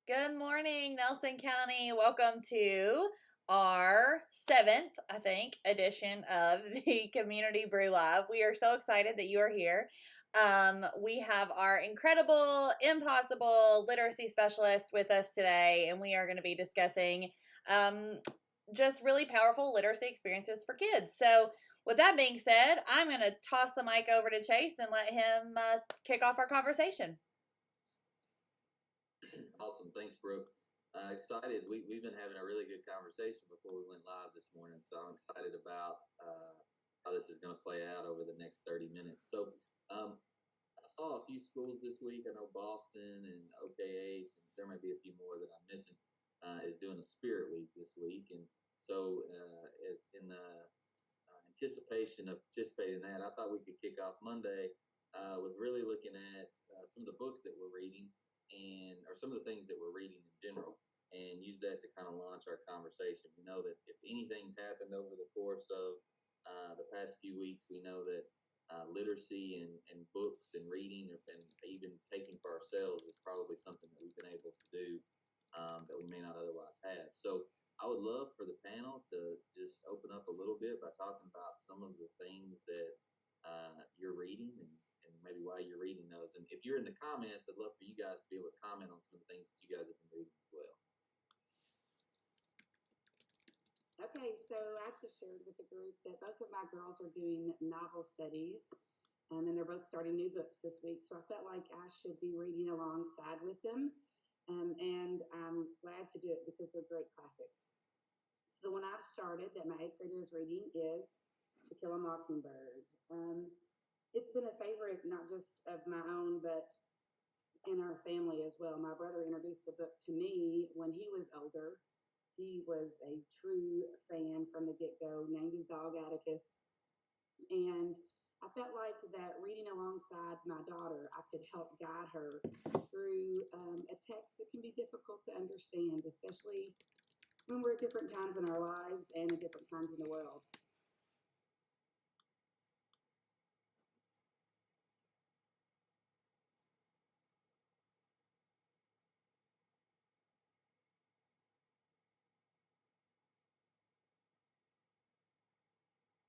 Good morning, Nelson County. Welcome to our seventh, I think, edition of the Community Brew Live. We are so excited that you are here. We have our incredible, impossible literacy specialist with us today, and we are going to be discussing just really powerful literacy experiences for kids. So, with that being said, I'm going to toss the mic over to Chase and let him kick off our conversation. Awesome. Thanks, Brooke. Excited. We've been having a really good conversation before we went live this morning, so I'm excited about how this is going to play out over the next 30 minutes. So I saw a few schools this week. I know Boston and OKH, and there might be a few more that I'm missing, is doing a Spirit Week this week. And so as in the anticipation of participating in that, I thought we could kick off Monday with really looking at some of the books that we're reading or some of the things that we're reading in general, and use that to kind of launch our conversation. We know that if anything's happened over the course of the past few weeks, we know that literacy and books and reading and even taking for ourselves is probably something that we've been able to do that we may not otherwise have. So I would love for the panel to just open up a little bit by talking about some of the things that you're reading and maybe why you're reading those. And if you're in the comments, I'd love for you guys to be able to comment on some of the things that you guys have been reading as well. Okay, so I just shared with the group that both of my girls are doing novel studies, and they're both starting new books this week. So I felt like I should be reading alongside with them, and I'm glad to do it because they're great classics. So the one I've started that my 8th grader is reading is To Kill a Mockingbird. It's been a favorite, not just of my own, but in our family as well. My brother introduced the book to me when he was older. He was a true fan from the get-go, named his dog Atticus. And I felt like that reading alongside my daughter, I could help guide her through a text that can be difficult to understand, especially when we're at different times in our lives and at different times in the world.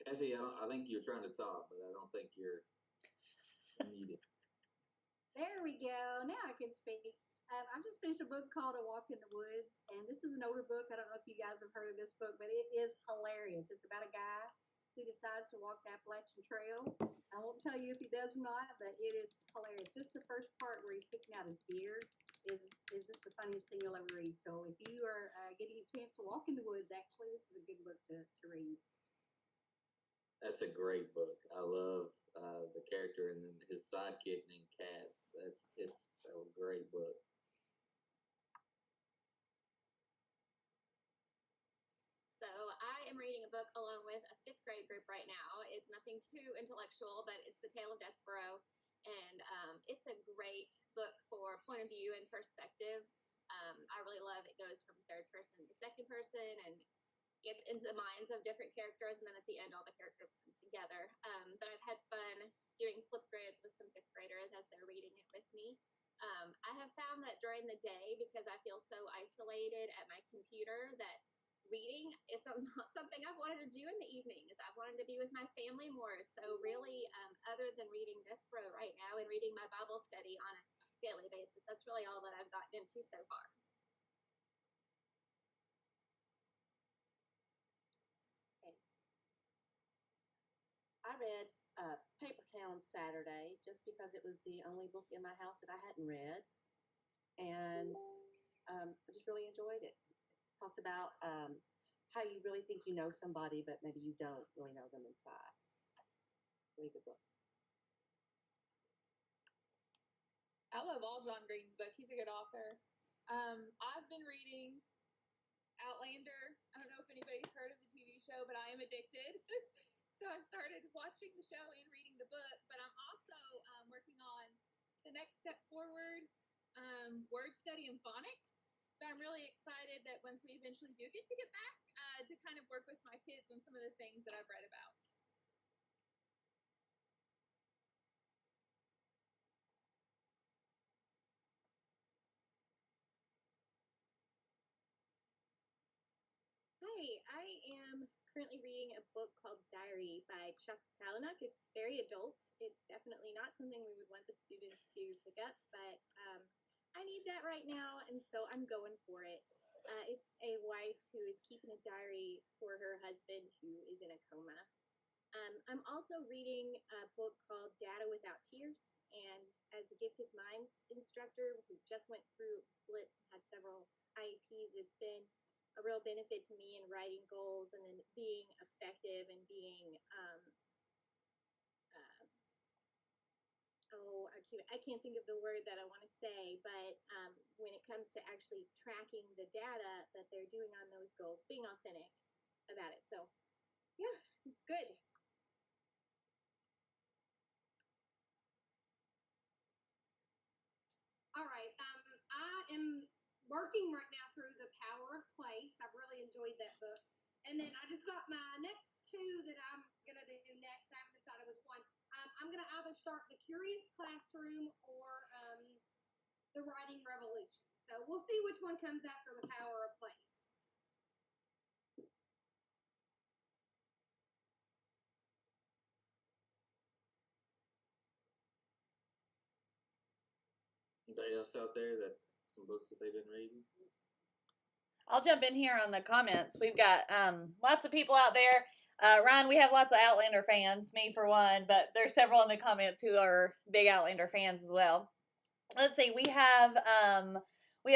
Kathy, I think you're trying to talk, but I don't think you're muted. There we go. Now I can speak. I just finished a book called A Walk in the Woods, and this is an older book. I don't know if you guys have heard of this book, but it is hilarious. It's about a guy who decides to walk the Appalachian Trail. I won't tell you if he does or not, but it is hilarious. Just the first part where he's picking out his beard is just the funniest thing you'll ever read. So if you are getting a chance to walk in the woods, actually, this is a good book to read. That's a great book. I love the character and his sidekick named Katz. It's a great book. So I am reading a book along with a 5th grade group right now. It's nothing too intellectual, but it's The Tale of Brew, and it's a great book for point of view and perspective. I really love it. Goes from third person to second person and gets into the minds of different characters, and then at the end all the characters come together. But I've had fun doing flip grids with some 5th graders as they're reading it with me. I have found that during the day, because I feel so isolated at my computer, that reading is not something I've wanted to do in the evenings. I've wanted to be with my family more. So really, other than reading Despro right now and reading my Bible study on a daily basis, that's really all that I've gotten into so far. Okay. I read Paper Town Saturday just because it was the only book in my house that I hadn't read. And I just really enjoyed it. Talked about how you really think you know somebody, but maybe you don't really know them inside. Really good book. I love all John Green's book. He's a good author. I've been reading Outlander. I don't know if anybody's heard of the TV show, but I am addicted. So I started watching the show and reading the book, but I'm also working on the next step forward, word study and phonics. So I'm really excited that once we eventually do get back, to kind of work with my kids on some of the things that I've read about. I am currently reading a book called Diary by Chuck Palahniuk. It's very adult. It's definitely not something we would want the students to pick up, but I need that right now, and so I'm going for it. It's a wife who is keeping a diary for her husband who is in a coma. I'm also reading a book called Data Without Tears, and as a gifted minds instructor who just went through Blitz and had several IEPs, it's been a real benefit to me in writing goals and then being effective and being uh, I can't think of the word that I want to say, but when it comes to actually tracking the data that they're doing on those goals, being authentic about it. So yeah, it's good. All right. I am working right now through The Power of Place. I've really enjoyed that book. And then I just got my next two that I'm going to do next. I haven't decided which one. I'm going to either start The Curious Classroom or The Writing Revolution. So we'll see which one comes after The Power of Place. Anybody else out there that some books that they've been reading? I'll jump in here on the comments. We've got lots of people out there. Ryan, we have lots of Outlander fans, me for one, but there's several in the comments who are big Outlander fans as well. Let's see. We have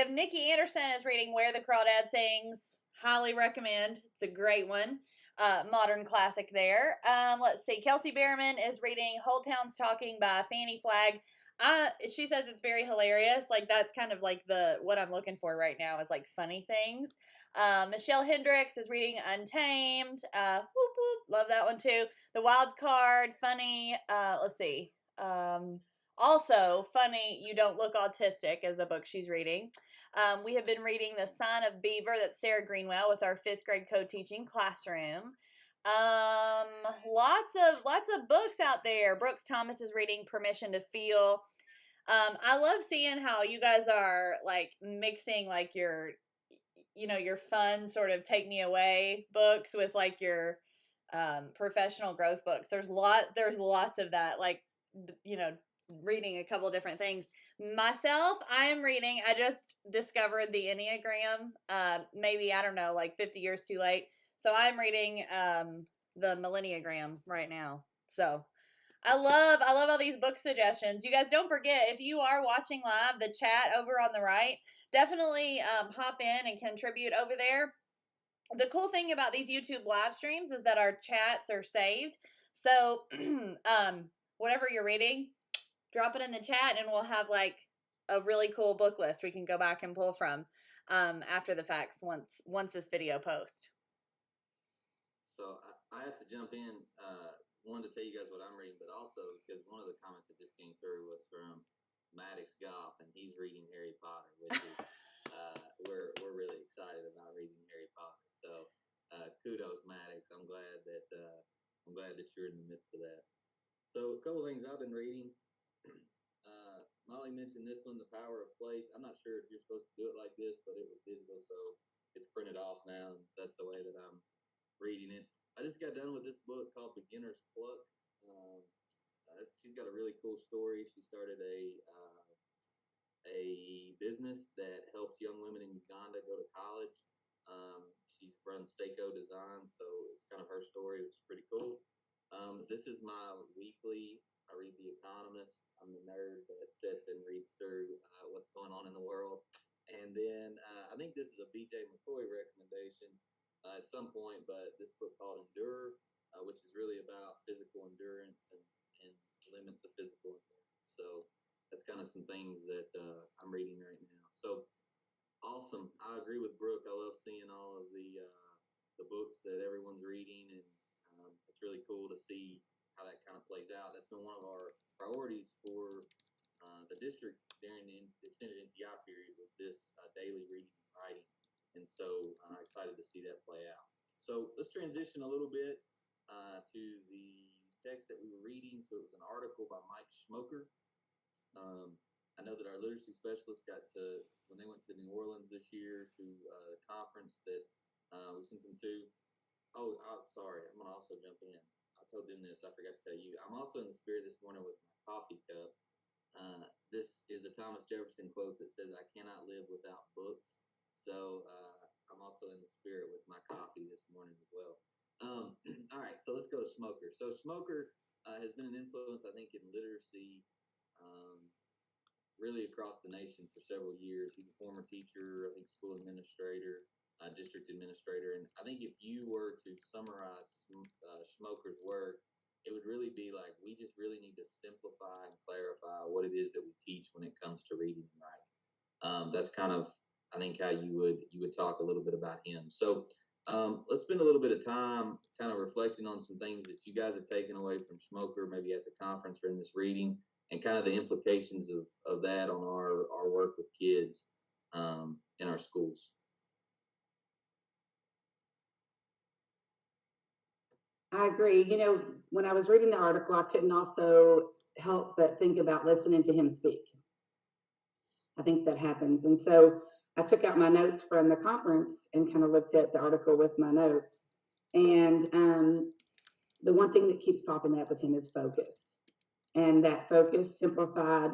Nikki Anderson is reading Where the Crawdad Sings. Highly recommend. It's a great one. Modern classic there. Let's see. Kelsey Behrman is reading Whole Town's Talking by Fanny Flagg. She says it's very hilarious. Like that's kind of like what I'm looking for right now is like funny things. Michelle Hendricks is reading Untamed. Whoop whoop, love that one too. The Wild Card, funny. Let's see. Also, funny, You Don't Look Autistic is a book she's reading. We have been reading The Sign of Beaver, that's Sarah Greenwell with our 5th grade co-teaching classroom. Lots of books out there. Brooks Thomas is reading Permission to Feel. I love seeing how you guys are like mixing like your fun sort of take me away books with like your professional growth books. There's lots of that, like reading a couple different things. Myself, I just discovered the Enneagram, maybe, I don't know, like 50 years too late. So I'm reading the Millenniagram right now. So I love all these book suggestions. You guys don't forget, if you are watching live, the chat over on the right, definitely hop in and contribute over there. The cool thing about these YouTube live streams is that our chats are saved. So whatever you're reading, drop it in the chat and we'll have like a really cool book list we can go back and pull from after the facts once this video posts. So I have to jump in. Wanted to tell you guys what I'm reading, but also because one of the comments that just came through was from Maddox Goff, and he's reading Harry Potter, which is we're really excited about reading Harry Potter. So kudos, Maddox. I'm glad that you're in the midst of that. So a couple things I've been reading. Molly mentioned this one, The Power of Place. I'm not sure if you're supposed to do it like this, but it was digital, so it's printed off now. And that's the way that I'm reading it. I just got done with this book called Beginner's Pluck. She's got a really cool story. She started a business that helps young women in Uganda go to college. She runs Seiko Design, so it's kind of her story, which is pretty cool. This is my weekly. I read The Economist. I'm the nerd that sits and reads through what's going on in the world. And then I think this is a BJ McCoy recommendation at some point, but this book called Endure, which is really about physical endurance and limits of physical endurance. So that's kind of some things that I'm reading right now. So awesome. I agree with Brooke. I love seeing all of the books that everyone's reading, and it's really cool to see how that kind of plays out. That's been one of our priorities for the district during the extended NTI period was this daily reading and writing. And so I'm excited to see that play out. So let's transition a little bit to the text that we were reading. So it was an article by Mike Schmoker. I know that our literacy specialists when they went to New Orleans this year to a conference that we sent them to, Sorry. I'm gonna also jump in. I told them this. I forgot to tell you. I'm also in the spirit this morning with my coffee cup. This is a Thomas Jefferson quote that says, "I cannot live without books." So I'm also in the spirit with my coffee this morning as well. All right, so let's go to Smoker. So Smoker has been an influence, I think, in literacy, um, really across the nation for several years. He's a former teacher, I think, school administrator, district administrator, and I think if you were to summarize Smoker's work, it would really be like we just really need to simplify and clarify what it is that we teach when it comes to reading and writing. That's kind of, I think, how you would talk a little bit about him. So let's spend a little bit of time kind of reflecting on some things that you guys have taken away from Smoker, maybe at the conference or in this reading, and kind of the implications of that on our work with kids in our schools. I agree. When I was reading the article, I couldn't also help but think about listening to him speak. I think that happens. And so I took out my notes from the conference and kind of looked at the article with my notes. And the one thing that keeps popping up with him is focus. And that focus, simplified,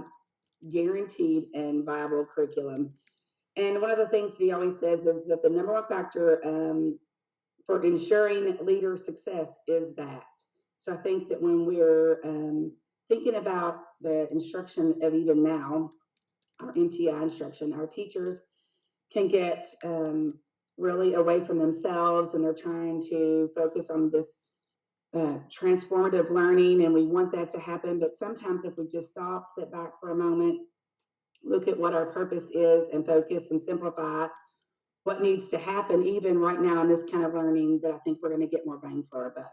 guaranteed, and viable curriculum. And one of the things he always says is that the number one factor for ensuring leader success is that. So I think that when we're thinking about the instruction of even now, our NTI instruction, our teachers can get really away from themselves and they're trying to focus on this transformative learning, and we want that to happen. But sometimes if we just stop, sit back for a moment, look at what our purpose is and focus and simplify what needs to happen even right now in this kind of learning, that I think we're going to get more bang for our buck.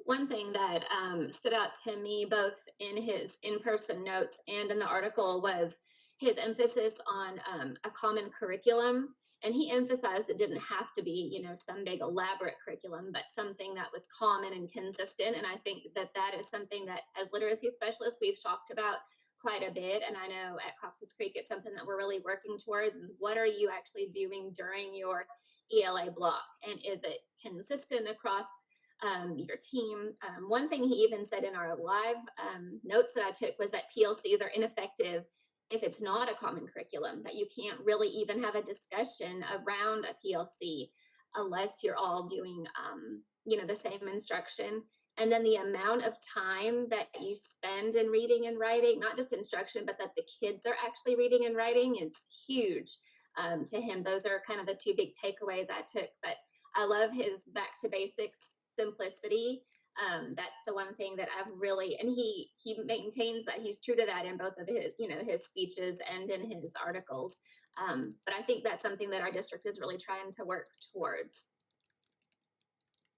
One thing that stood out to me both in his in-person notes and in the article was his emphasis on a common curriculum. And he emphasized it didn't have to be, some big elaborate curriculum, but something that was common and consistent. And I think that that is something that as literacy specialists, we've talked about quite a bit. And I know at Copses Creek, it's something that we're really working towards is what are you actually doing during your ELA block? And is it consistent across your team? One thing he even said in our live notes that I took was that PLCs are ineffective if it's not a common curriculum, that you can't really even have a discussion around a PLC unless you're all doing, the same instruction. And then the amount of time that you spend in reading and writing, not just instruction, but that the kids are actually reading and writing is huge to him. Those are kind of the two big takeaways I took. But I love his back to basics simplicity. That's the one thing that I've really, and he maintains that he's true to that in both of his, his speeches and in his articles. But I think that's something that our district is really trying to work towards.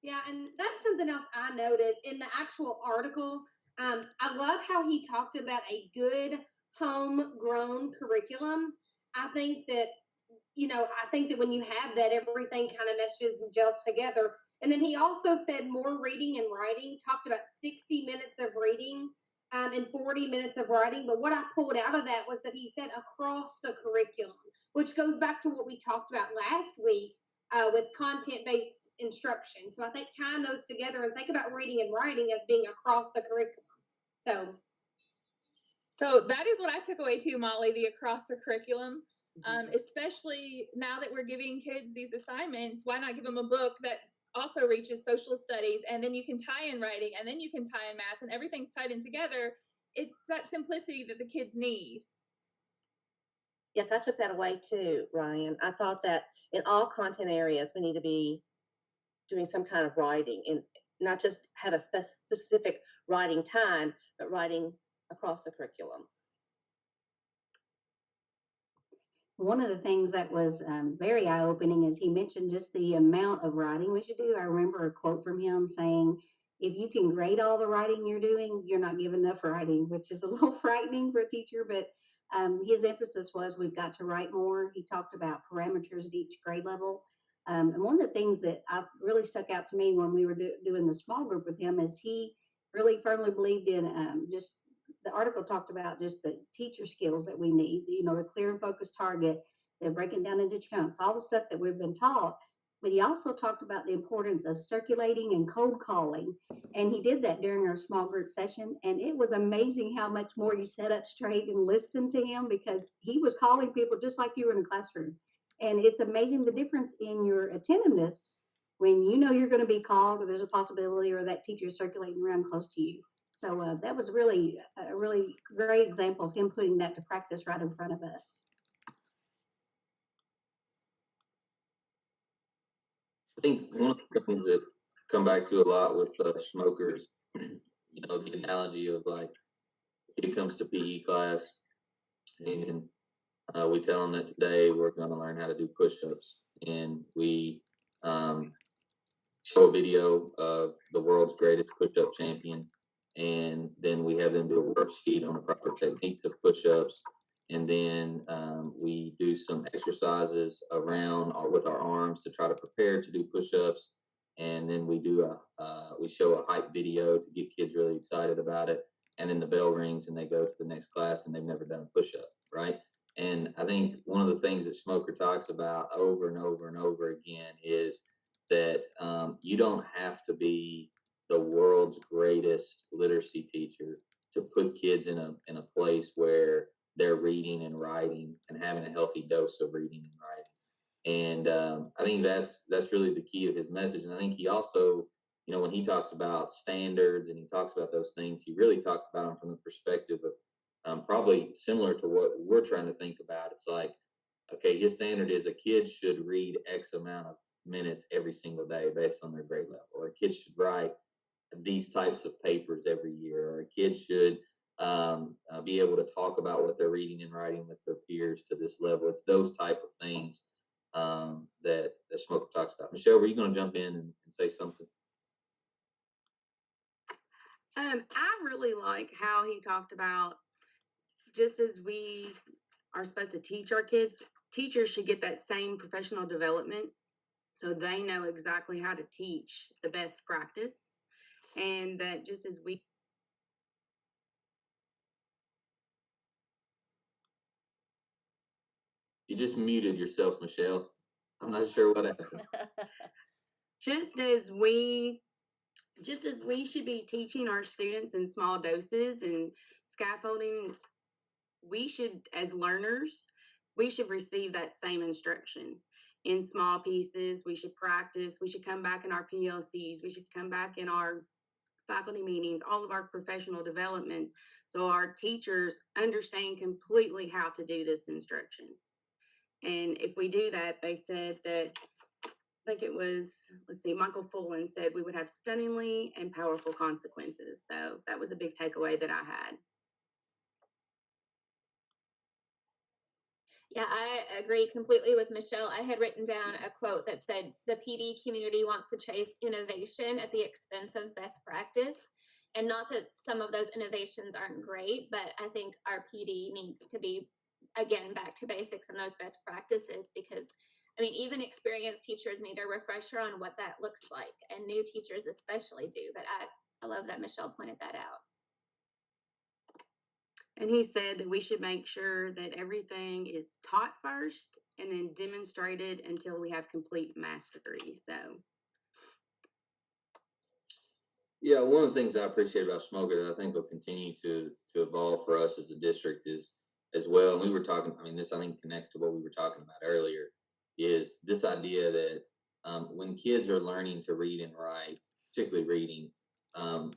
Yeah, and that's something else I noted in the actual article. I love how he talked about a good homegrown curriculum. I think that when you have that, everything kind of meshes and gels together. And then he also said more reading and writing, talked about 60 minutes of reading and 40 minutes of writing. But what I pulled out of that was that he said across the curriculum, which goes back to what we talked about last week with content based instruction. So I think tying those together and think about reading and writing as being across the curriculum. So that is what I took away too, Molly, the across the curriculum. Especially now that we're giving kids these assignments, why not give them a book that also reaches social studies, and then you can tie in writing, and then you can tie in math, and everything's tied in together. It's that simplicity that the kids need. Yes, I took that away too, Ryan. I thought that in all content areas, we need to be doing some kind of writing, and not just have a specific writing time, but writing across the curriculum. One of the things that was very eye-opening is he mentioned just the amount of writing we should do. I remember a quote from him saying, if you can grade all the writing you're doing, you're not giving enough writing, which is a little frightening for a teacher, but his emphasis was we've got to write more. He talked about parameters at each grade level. And one of the things that really stuck out to me when we were doing the small group with him is he really firmly believed in just the article talked about just the teacher skills that we need, a clear and focused target, they're breaking down into chunks, all the stuff that we've been taught. But he also talked about the importance of circulating and cold calling. And he did that during our small group session. And it was amazing how much more you sat up straight and listened to him, because he was calling people just like you were in a classroom. And it's amazing the difference in your attentiveness when you know you're going to be called, or there's a possibility, or that teacher is circulating around close to you. So that was really a really great example of him putting that to practice right in front of us. I think one of the things that come back to a lot with smokers, the analogy of like, kid comes to PE class and we tell them that today we're going to learn how to do push-ups, and we show a video of the world's greatest push-up champion, and then we have them do a worksheet on the proper techniques of push-ups, and then we do some exercises around with our arms to try to prepare to do push-ups, and then we show a hype video to get kids really excited about it, and then the bell rings and they go to the next class and they've never done a push-up, right? And I think one of the things that Smoker talks about over and over and over again is that you don't have to be the world's greatest literacy teacher to put kids in a place where they're reading and writing and having a healthy dose of reading and writing. And I think that's really the key of his message. And I think he also, when he talks about standards and he talks about those things, he really talks about them from the perspective of probably similar to what we're trying to think about. It's like, okay, his standard is a kid should read X amount of minutes every single day based on their grade level, or a kid should write these types of papers every year, or a kid should be able to talk about what they're reading and writing with their peers to this level. It's those type of things that Smoker talks about. Michelle, were you going to jump in and say something? I really like how he talked about, just as we are supposed to teach our kids, teachers should get that same professional development so they know exactly how to teach the best practice. And that just as we You just muted yourself, Michelle. I'm not sure what happened. just as we should be teaching our students in small doses and scaffolding, we should, as learners, we should receive that same instruction in small pieces. We should practice. We should come back in our PLCs. We should come back in our faculty meetings, all of our professional developments, so our teachers understand completely how to do this instruction. And if we do that, they said that, I think it was, Michael Fullen said we would have stunningly and powerful consequences. So that was a big takeaway that I had. Yeah, I agree completely with Michelle. I had written down a quote that said, the PD community wants to chase innovation at the expense of best practice. And not that some of those innovations aren't great, but I think our PD needs to be, again, back to basics and those best practices, because even experienced teachers need a refresher on what that looks like, and new teachers especially do. But I love that Michelle pointed that out. And he said that we should make sure that everything is taught first and then demonstrated until we have complete mastery. So, yeah, one of the things I appreciate about Smoker that I think will continue to evolve for us as a district is as well. And we were talking, this I think connects to what we were talking about earlier, is this idea that when kids are learning to read and write, particularly reading,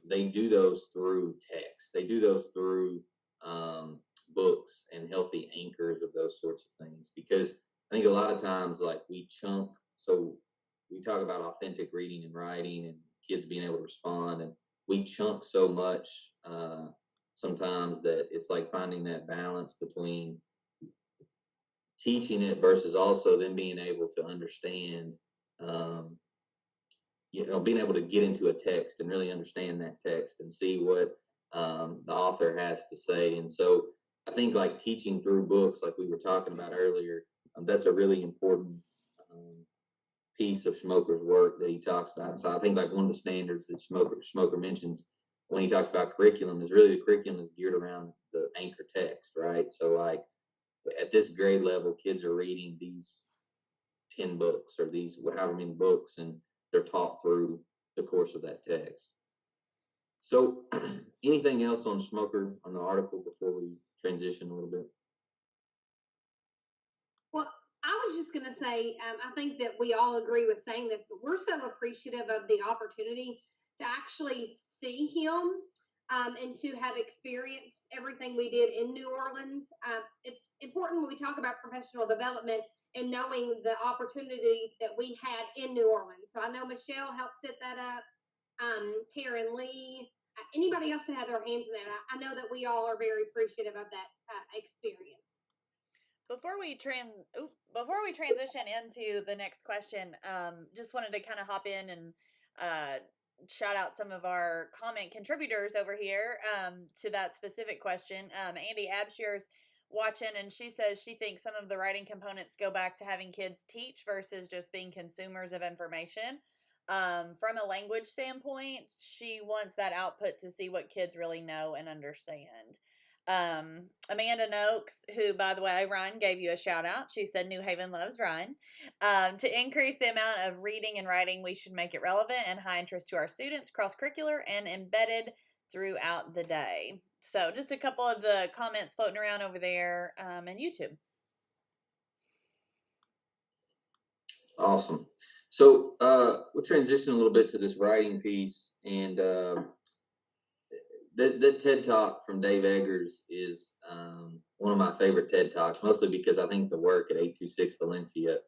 they do those through text. They do those through books and healthy anchors of those sorts of things. Because I think a lot of times, like, we talk about authentic reading and writing and kids being able to respond, and we chunk so much sometimes that it's like finding that balance between teaching it versus also then being able to understand, being able to get into a text and really understand that text and see what the author has to say. And so I think, like, teaching through books, like we were talking about earlier, that's a really important piece of Smoker's work that he talks about. And so I think, like, one of the standards that Smoker mentions when he talks about curriculum is really the curriculum is geared around the anchor text, right? So like at this grade level, kids are reading these 10 books or these however many books, and they're taught through the course of that text. So anything else on Smoker on the article before we transition a little bit? Well, I was just going to say, I think that we all agree with saying this, but we're so appreciative of the opportunity to actually see him and to have experienced everything we did in New Orleans. It's important when we talk about professional development and knowing the opportunity that we had in New Orleans. So I know Michelle helped set that up, Karen Lee, anybody else that had their hands in that. I know that we all are very appreciative of that experience. Before we transition into the next question, just wanted to kind of hop in and shout out some of our comment contributors over here to that specific question. Andy Abshear's watching, and she says she thinks some of the writing components go back to having kids teach versus just being consumers of information. From a language standpoint, she wants that output to see what kids really know and understand. Amanda Noakes, who, by the way, Ryan gave you a shout out. She said New Haven loves Ryan. To increase the amount of reading and writing, we should make it relevant and high interest to our students, cross curricular, and embedded throughout the day. So, just a couple of the comments floating around over there and YouTube. Awesome. So we'll transition a little bit to this writing piece, and the TED Talk from Dave Eggers is one of my favorite TED Talks, mostly because I think the work at 826 Valencia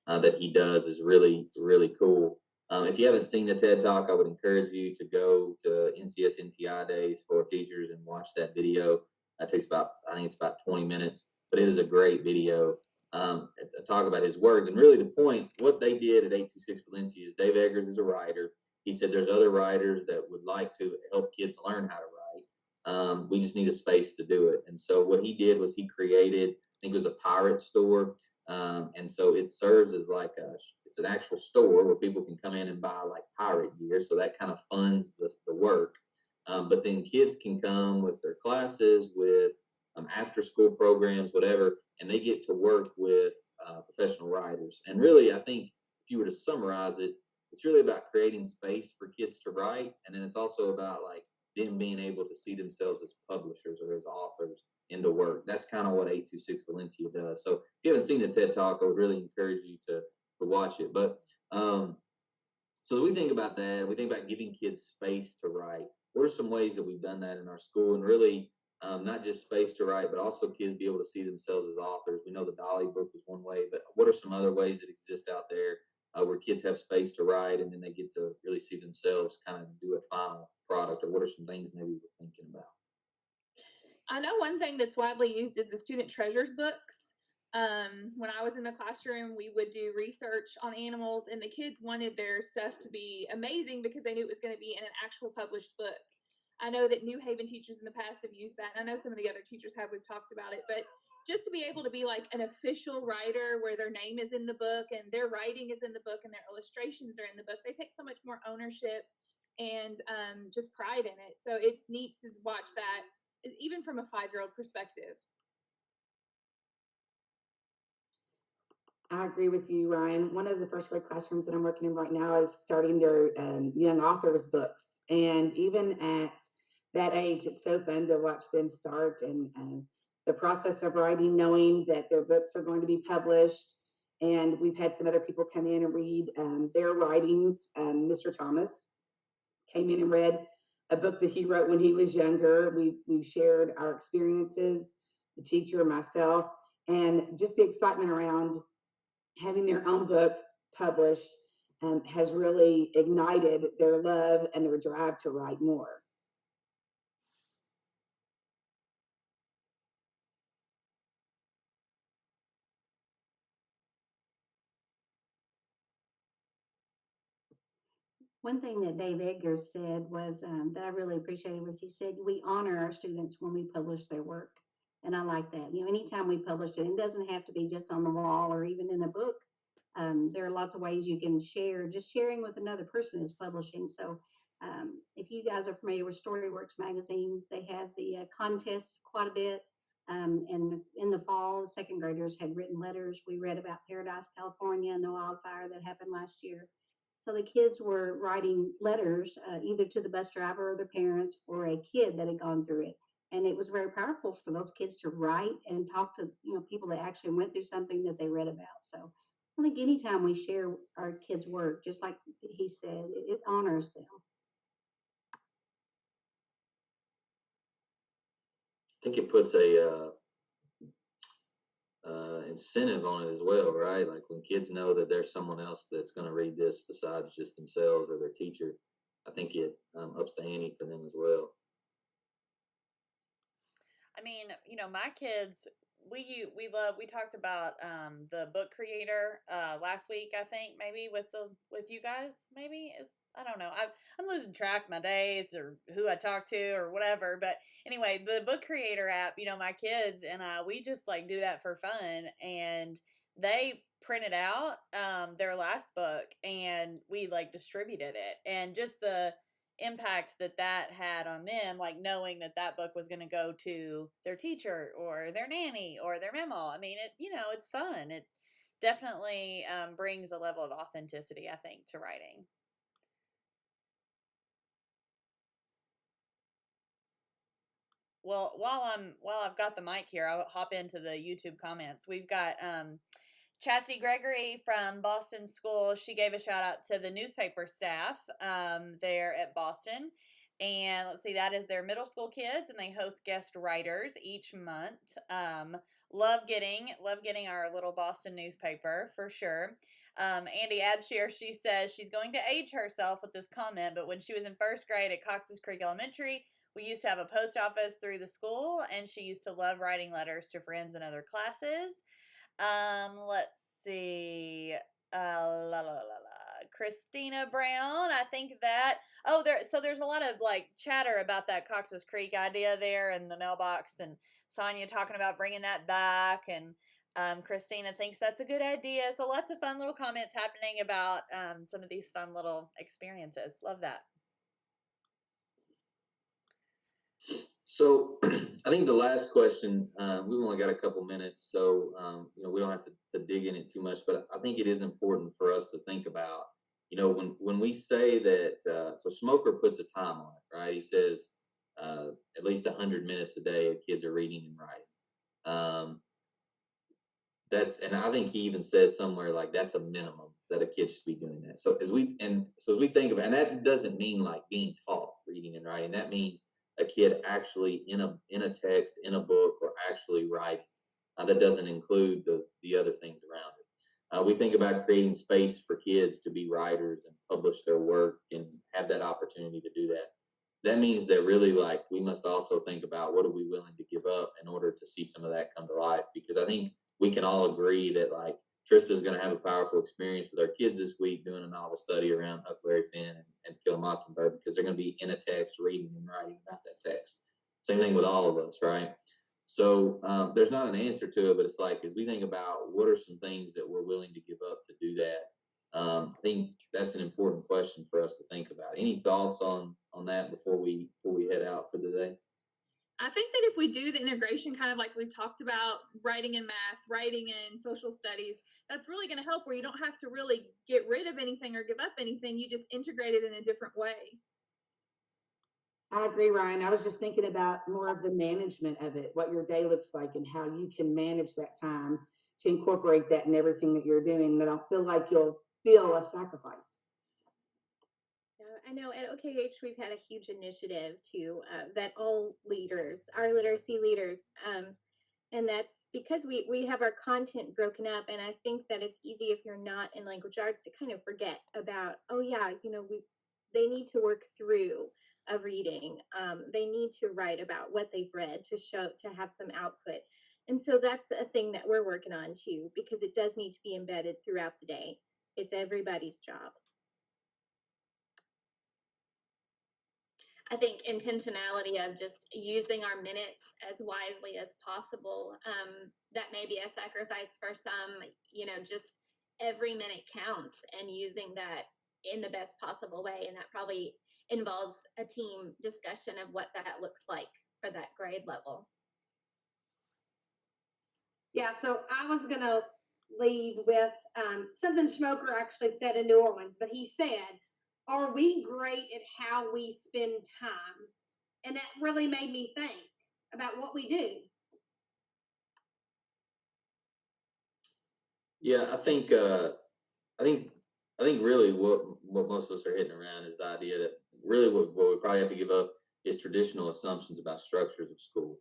that he does is really, really cool. If you haven't seen the TED Talk, I would encourage you to go to NCS NTI Days for teachers and watch that video. That takes I think it's about 20 minutes, but it is a great video. Talk about his work. And really the point, what they did at 826 Valencia is Dave Eggers is a writer. He said there's other writers that would like to help kids learn how to write. We just need a space to do it. And so what he did was he created, I think it was a pirate store. And so it serves as like it's an actual store where people can come in and buy like pirate gear. So that kind of funds the work. But then kids can come with their classes, with after school programs, whatever, and they get to work with professional writers. And really, I think if you were to summarize it, it's really about creating space for kids to write. And then it's also about like them being able to see themselves as publishers or as authors in the work. That's kind of what 826 Valencia does. So if you haven't seen the TED Talk, I would really encourage you to watch it. But so as we think about that, we think about giving kids space to write. What are some ways that we've done that in our school? And really, not just space to write, but also kids be able to see themselves as authors. We know the Dolly book was one way, but what are some other ways that exist out there where kids have space to write and then they get to really see themselves kind of do a final product? Or what are some things maybe we're thinking about? I know one thing that's widely used is the student treasures books. When I was in the classroom, we would do research on animals, and the kids wanted their stuff to be amazing because they knew it was going to be in an actual published book. I know that New Haven teachers in the past have used that, and I know some of the other teachers have. We've talked about it, but just to be able to be like an official writer where their name is in the book and their writing is in the book and their illustrations are in the book, they take so much more ownership and just pride in it. So it's neat to watch that, even from a 5-year-old perspective. I agree with you, Ryan. One of the first grade classrooms that I'm working in right now is starting their young authors books. And even at that age, it's so fun to watch them start and the process of writing, knowing that their books are going to be published. And we've had some other people come in and read their writings. Mr. Thomas came in and read a book that he wrote when he was younger. We've shared our experiences, the teacher, myself, and just the excitement around having their own book published has really ignited their love and their drive to write more. One thing that Dave Eggers said was that I really appreciated was he said we honor our students when we publish their work, and I like that. You know, anytime we publish it, it doesn't have to be just on the wall or even in a book. There are lots of ways you can share. Just sharing with another person is publishing. So if you guys are familiar with Storyworks magazines, they have the contests quite a bit. And in the fall, second graders had written letters. We read about Paradise, California, and the wildfire that happened last year. So the kids were writing letters either to the bus driver or their parents or a kid that had gone through it. And it was very powerful for those kids to write and talk to people that actually went through something that they read about. So I think anytime we share our kids' work, just like he said, it honors them. I think it puts a incentive on it as well, right? Like when kids know that there's someone else that's going to read this besides just themselves or their teacher, I think it ups the ante for them as well. I mean, my kids, we talked about the book creator last week, I think, maybe with you guys, maybe is I don't know. I'm losing track of my days or who I talk to or whatever. But anyway, the book creator app, my kids and I, we just like do that for fun. And they printed out their last book and we like distributed it. And just the impact that had on them, like knowing that book was going to go to their teacher or their nanny or their memo. I mean, it's fun. It definitely brings a level of authenticity, I think, to writing. Well, while I've got the mic here, I'll hop into the YouTube comments. We've got Chastity Gregory from Boston School. She gave a shout out to the newspaper staff there at Boston. And let's see, that is their middle school kids, and they host guest writers each month. Love getting our little Boston newspaper for sure. Andy Abshire, she says she's going to age herself with this comment, but when she was in first grade at Cox's Creek Elementary, we used to have a post office through the school, and she used to love writing letters to friends in other classes. Let's see. La la la la. Christina Brown. I think that. Oh, there's a lot of like chatter about that Cox's Creek idea there in the mailbox, and Sonia talking about bringing that back, and Christina thinks that's a good idea. So lots of fun little comments happening about some of these fun little experiences. Love that. So I think the last question, we've only got a couple minutes, so we don't have to dig in it too much, but I think it is important for us to think about, when we say that, so Smoker puts a time on it, right? He says at least 100 minutes a day kids are reading and writing. And I think he even says somewhere like that's a minimum that a kid should be doing that. So as we think about, and that doesn't mean like being taught reading and writing. That means a kid actually in a text, in a book, or actually writing. That doesn't include the other things around it. We think about creating space for kids to be writers and publish their work and have that opportunity to do that. That means that really like we must also think about what are we willing to give up in order to see some of that come to life. Because I think we can all agree that like Trista's going to have a powerful experience with our kids this week doing a novel study around Huckleberry Finn and Kill a Mockingbird because they're going to be in a text reading and writing about that text. Same thing with all of us, right? So there's not an answer to it, but it's like as we think about what are some things that we're willing to give up to do that, I think that's an important question for us to think about. Any thoughts on that before we head out for the day? I think that if we do the integration, kind of like we've talked about, writing in math, writing in social studies, that's really going to help where you don't have to really get rid of anything or give up anything. You just integrate it in a different way. I agree, Ryan. I was just thinking about more of the management of it, what your day looks like and how you can manage that time to incorporate that in everything that you're doing. And I don't feel like you'll feel a sacrifice. I know at OKH we've had a huge initiative to vet all leaders, our literacy leaders, and that's because we have our content broken up. And I think that it's easy if you're not in language arts to kind of forget about, oh yeah, they need to work through a reading. They need to write about what they've read to have some output. And so that's a thing that we're working on too, because it does need to be embedded throughout the day. It's everybody's job. I think intentionality of just using our minutes as wisely as possible. That may be a sacrifice for some, just every minute counts and using that in the best possible way. And that probably involves a team discussion of what that looks like for that grade level. Yeah, so I was going to leave with something Schmoker actually said in New Orleans, but he said, "Are we great at how we spend time?" And that really made me think about what we do. Yeah, I think really what most of us are hitting around is the idea that really what we probably have to give up is traditional assumptions about structures of school.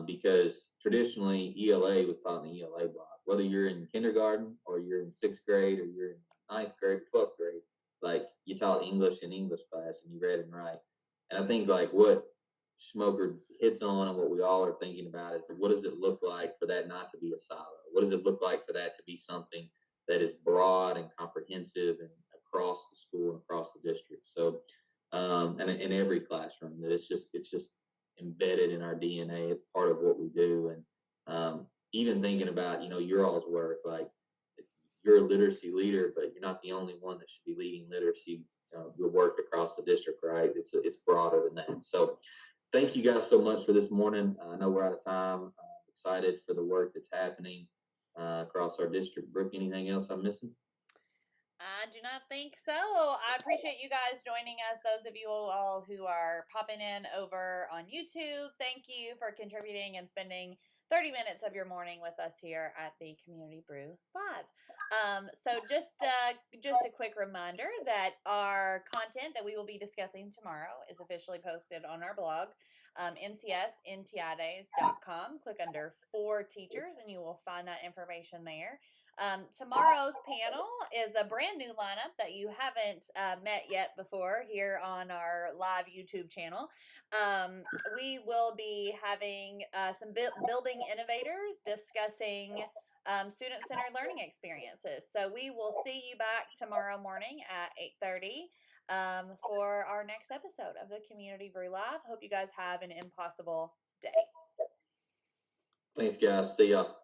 Because traditionally ELA was taught in the ELA block, whether you're in kindergarten or you're in sixth grade or you're in ninth grade, 12th grade, like you taught English in English class and you read and write. And I think like what Smoker hits on and what we all are thinking about is what does it look like for that not to be a silo? What does it look like for that to be something that is broad and comprehensive and across the school and across the district? So, and in every classroom, that it's just embedded in our DNA. It's part of what we do. And even thinking about your all's work, like you're a literacy leader, but you're not the only one that should be leading literacy. Your work across the district, right? It's broader than that. So, thank you guys so much for this morning. I know we're out of time. Excited for the work that's happening across our district. Brooke, anything else I'm missing? I do not think so. I appreciate you guys joining us. Those of you all who are popping in over on YouTube, thank you for contributing and spending 30 minutes of your morning with us here at the Community Brew Live. So just a quick reminder that our content that we will be discussing tomorrow is officially posted on our blog, ncsntidays.com. Click under For Teachers and you will find that information there. Tomorrow's panel is a brand new lineup that you haven't met yet before here on our live YouTube channel. We will be having some building innovators discussing student-centered learning experiences. So we will see you back tomorrow morning at 8:30 for our next episode of the Community Brew Live. Hope you guys have an impossible day. Thanks, guys. See y'all.